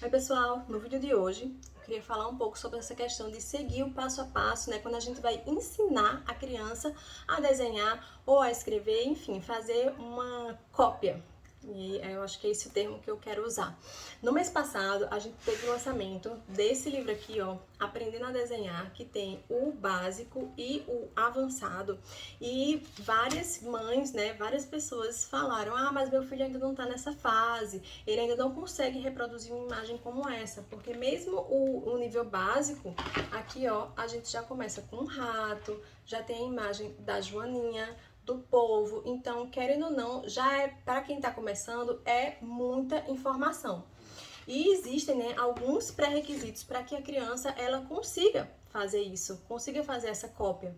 Oi pessoal, no vídeo de hoje eu queria falar um pouco sobre essa questão de seguir o passo a passo, né? Quando a gente vai ensinar a criança a desenhar ou a escrever, enfim, fazer uma cópia. E eu acho que é esse o termo que eu quero usar. No mês passado, a gente teve o lançamento desse livro aqui, ó, Aprendendo a Desenhar, que tem o básico e o avançado. E várias mães, né, várias pessoas falaram: ah, mas meu filho ainda não tá nessa fase, ele ainda não consegue reproduzir uma imagem como essa, porque mesmo o nível básico, aqui, ó, a gente já começa com um rato, já tem a imagem da Joaninha, do povo. Então, querendo ou não, já é, para quem está começando, é muita informação. E existem, né, alguns pré-requisitos para que a criança ela consiga fazer isso, consiga fazer essa cópia.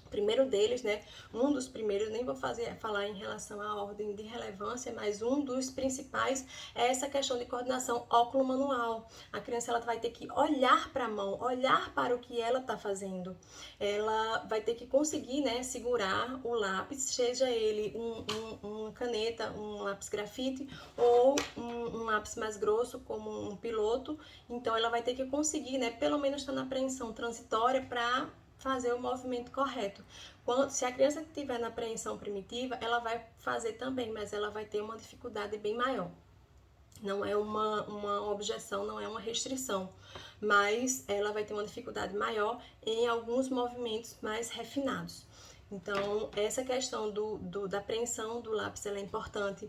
O primeiro deles, né, um dos primeiros, nem vou falar em relação à ordem de relevância, mas um dos principais é essa questão de coordenação óculo-manual. A criança ela vai ter que olhar para a mão, olhar para o que ela está fazendo. Ela vai ter que conseguir, né, segurar o lápis, seja ele uma caneta, um lápis grafite ou um lápis mais grosso, como um piloto. Então, ela vai ter que conseguir, né, pelo menos estar na apreensão transitória para fazer o movimento correto. Se a criança estiver na apreensão primitiva, ela vai fazer também, mas ela vai ter uma dificuldade bem maior. Não é uma objeção, não é uma restrição, mas ela vai ter uma dificuldade maior em alguns movimentos mais refinados. Então, essa questão da apreensão do lápis ela é importante.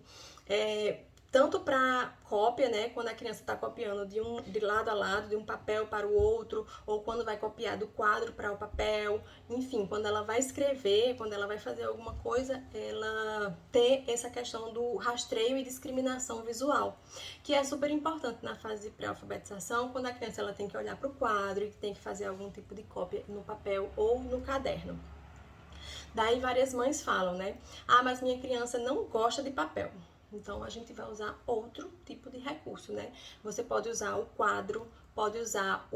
Tanto para cópia, né, quando a criança está copiando de lado a lado, de um papel para o outro, ou quando vai copiar do quadro para o papel, enfim, quando ela vai escrever, quando ela vai fazer alguma coisa, ela ter essa questão do rastreio e discriminação visual, que é super importante na fase de pré-alfabetização, quando a criança ela tem que olhar para o quadro e tem que fazer algum tipo de cópia no papel ou no caderno. Daí várias mães falam, né? Ah, mas minha criança não gosta de papel. Então a gente vai usar outro tipo de recurso, né? Você pode usar o quadro, pode usar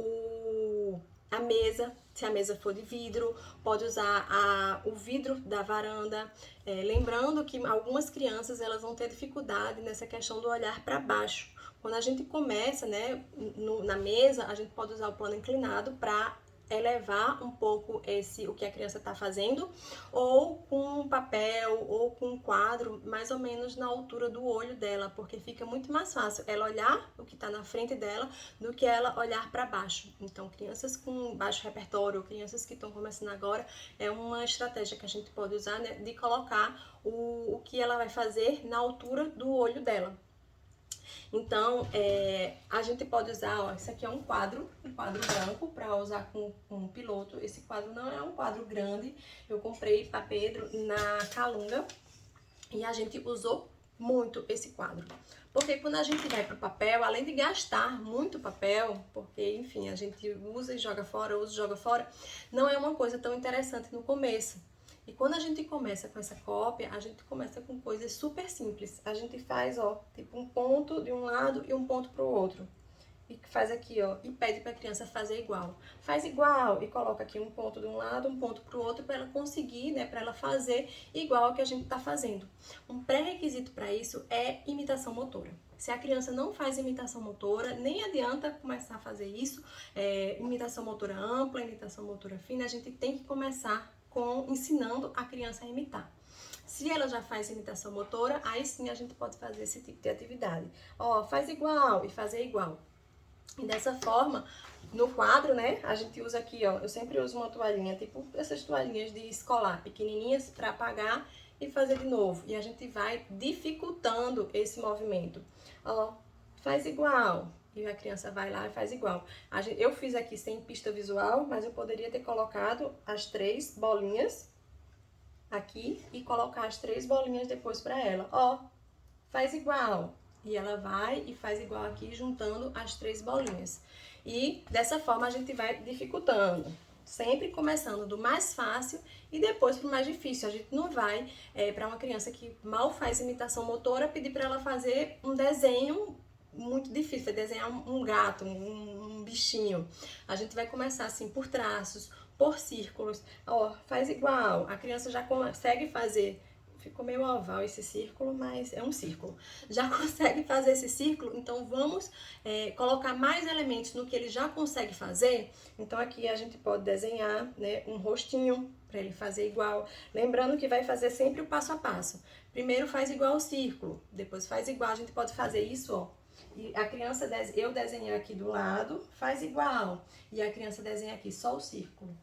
a mesa, se a mesa for de vidro, pode usar o vidro da varanda. Lembrando que algumas crianças elas vão ter dificuldade nessa questão do olhar para baixo. Quando a gente começa, né, na mesa, a gente pode usar o plano inclinado para elevar um pouco o que a criança está fazendo, ou com um papel ou com um quadro mais ou menos na altura do olho dela, porque fica muito mais fácil ela olhar o que está na frente dela do que ela olhar para baixo. Então, crianças com baixo repertório, crianças que estão começando agora, é uma estratégia que a gente pode usar, né, de colocar o que ela vai fazer na altura do olho dela. Então, a gente pode usar, ó, esse aqui é um quadro branco para usar com um piloto. Esse quadro não é um quadro grande, eu comprei para Pedro na Calunga e a gente usou muito esse quadro. Porque quando a gente vai para o papel, além de gastar muito papel, porque, enfim, a gente usa e joga fora, usa e joga fora, não é uma coisa tão interessante no começo. E quando a gente começa com essa cópia, a gente começa com coisas super simples. A gente faz, ó, tipo um ponto de um lado e um ponto pro outro. E faz aqui, ó, e pede para a criança fazer igual. Faz igual e coloca aqui um ponto de um lado, um ponto pro outro, para ela conseguir, né, para ela fazer igual ao que a gente tá fazendo. Um pré-requisito para isso é imitação motora. Se a criança não faz imitação motora, nem adianta começar a fazer isso. Imitação motora ampla, imitação motora fina, a gente tem que começar ensinando a criança a imitar. Se ela já faz imitação motora, aí sim a gente pode fazer esse tipo de atividade. Ó, faz igual e fazer igual. E dessa forma, no quadro, né, a gente usa aqui, ó, eu sempre uso uma toalhinha, tipo essas toalhinhas de escolar, pequenininhas, para apagar e fazer de novo. E a gente vai dificultando esse movimento. Ó, faz igual. E a criança vai lá e faz igual. Eu fiz aqui sem pista visual, mas eu poderia ter colocado as 3 bolinhas aqui e colocar as 3 bolinhas depois para ela. Ó, faz igual. E ela vai e faz igual aqui, juntando as 3 bolinhas. E dessa forma a gente vai dificultando. Sempre começando do mais fácil e depois pro mais difícil. A gente não vai, para uma criança que mal faz imitação motora, pedir para ela fazer um desenho muito difícil, é desenhar um gato, um bichinho. A gente vai começar assim por traços, por círculos. Ó, faz igual. A criança já consegue fazer ficou meio oval esse círculo, mas é um círculo. Já consegue fazer esse círculo? Então vamos colocar mais elementos no que ele já consegue fazer. Então aqui a gente pode desenhar, né, um rostinho para ele fazer igual. Lembrando que vai fazer sempre o passo a passo. Primeiro faz igual o círculo, depois faz igual. A gente pode fazer isso, ó. E a criança, eu desenhar aqui do lado, faz igual. E a criança desenha aqui só o círculo.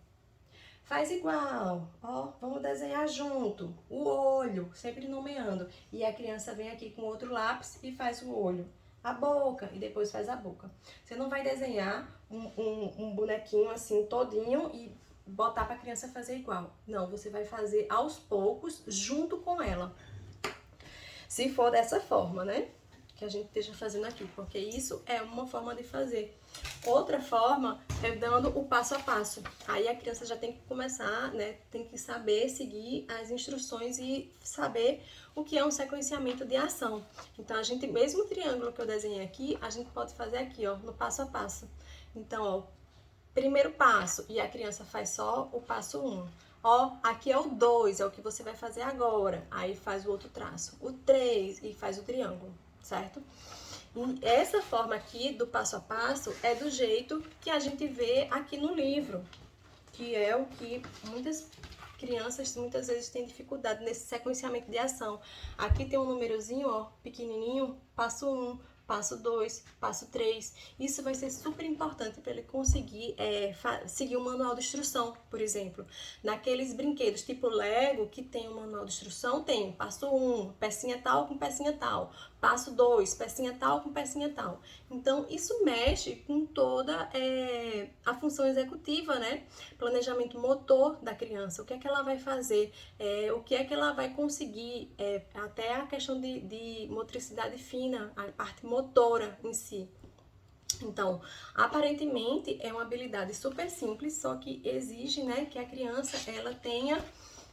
Faz igual, ó, vamos desenhar junto, o olho, sempre nomeando. E a criança vem aqui com outro lápis e faz o olho, a boca, e depois faz a boca. Você não vai desenhar um bonequinho assim todinho e botar para a criança fazer igual. Não, você vai fazer aos poucos, junto com ela. Se for dessa forma, né? Que a gente esteja fazendo aqui, porque isso é uma forma de fazer. Outra forma é dando o passo a passo. Aí a criança já tem que começar, né? Tem que saber seguir as instruções e saber o que é um sequenciamento de ação. Então, a gente, mesmo o triângulo que eu desenhei aqui, a gente pode fazer aqui, ó, no passo a passo. Então, ó, primeiro passo, e a criança faz só o passo 1. Ó, aqui é o 2, é o que você vai fazer agora. Aí faz o outro traço. O 3 e faz o triângulo, certo? E essa forma aqui do passo a passo é do jeito que a gente vê aqui no livro, que é o que muitas crianças muitas vezes têm dificuldade nesse sequenciamento de ação. Aqui tem um númerozinho, ó, pequenininho, passo 1, passo 2, passo 3. Isso vai ser super importante para ele conseguir seguir o manual de instrução, por exemplo. Naqueles brinquedos tipo Lego, que tem um manual de instrução, tem passo 1, pecinha tal com pecinha tal. Passo 2, pecinha tal com pecinha tal. Então, isso mexe com toda a função executiva, né? Planejamento motor da criança. O que é que ela vai fazer? O que é que ela vai conseguir? Até a questão de motricidade fina, a parte motora em si. Então, aparentemente, é uma habilidade super simples, só que exige, né, que a criança ela tenha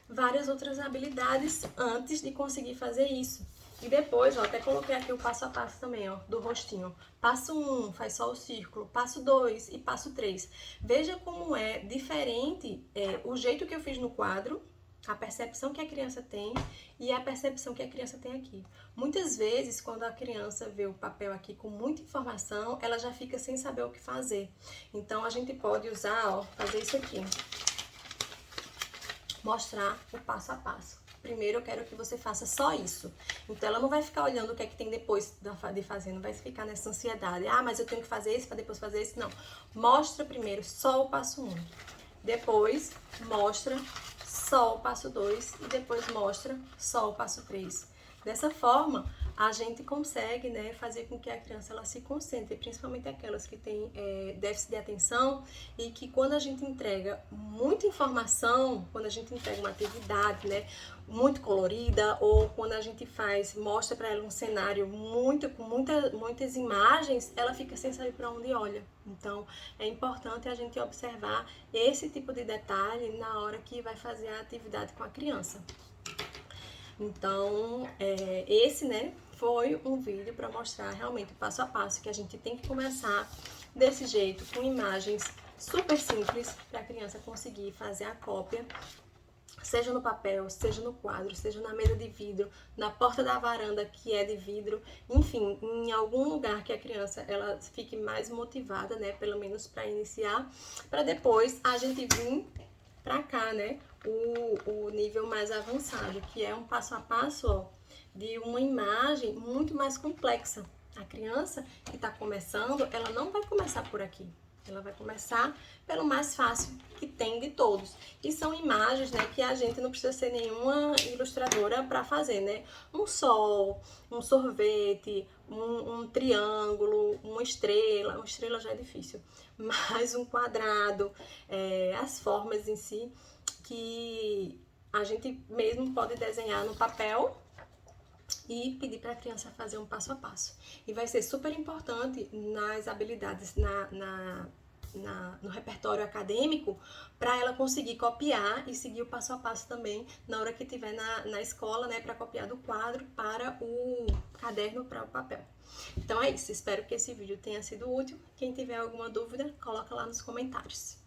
várias outras habilidades antes de conseguir fazer isso. E depois, ó, até coloquei aqui o passo a passo também, ó, do rostinho. Passo 1, faz só o círculo. Passo 2 e passo 3. Veja como é diferente o jeito que eu fiz no quadro, a percepção que a criança tem e a percepção que a criança tem aqui. Muitas vezes, quando a criança vê o papel aqui com muita informação, ela já fica sem saber o que fazer. Então, a gente pode usar, ó, fazer isso aqui. Mostrar o passo a passo. Primeiro eu quero que você faça só isso. Então ela não vai ficar olhando o que é que tem depois de fazer, não vai ficar nessa ansiedade. Ah, mas eu tenho que fazer isso para depois fazer isso. Não. Mostra primeiro só o passo 1. Depois mostra só o passo 2 e depois mostra só o passo 3. Dessa forma, a gente consegue, né, fazer com que a criança ela se concentre, principalmente aquelas que têm déficit de atenção e que quando a gente entrega muita informação, quando a gente entrega uma atividade, né, muito colorida ou quando a gente mostra para ela um cenário com muitas imagens, ela fica sem saber para onde olha. Então, é importante a gente observar esse tipo de detalhe na hora que vai fazer a atividade com a criança. Então, esse, né, foi um vídeo para mostrar realmente o passo a passo que a gente tem que começar desse jeito, com imagens super simples, para a criança conseguir fazer a cópia, seja no papel, seja no quadro, seja na mesa de vidro, na porta da varanda que é de vidro, enfim, em algum lugar que a criança ela fique mais motivada, né, pelo menos para iniciar, para depois a gente vir para cá, né, o nível mais avançado, que é um passo a passo, ó, de uma imagem muito mais complexa. A criança que está começando, ela não vai começar por aqui. Ela vai começar pelo mais fácil que tem de todos. E são imagens, né, que a gente não precisa ser nenhuma ilustradora para fazer, né? Um sol, um sorvete, um triângulo, uma estrela já é difícil, mas um quadrado, as formas em si, que a gente mesmo pode desenhar no papel e pedir para a criança fazer um passo a passo. E vai ser super importante nas habilidades, no repertório acadêmico, para ela conseguir copiar e seguir o passo a passo também na hora que estiver na escola, né, para copiar do quadro para o caderno, para o papel. Então é isso, espero que esse vídeo tenha sido útil. Quem tiver alguma dúvida, coloca lá nos comentários.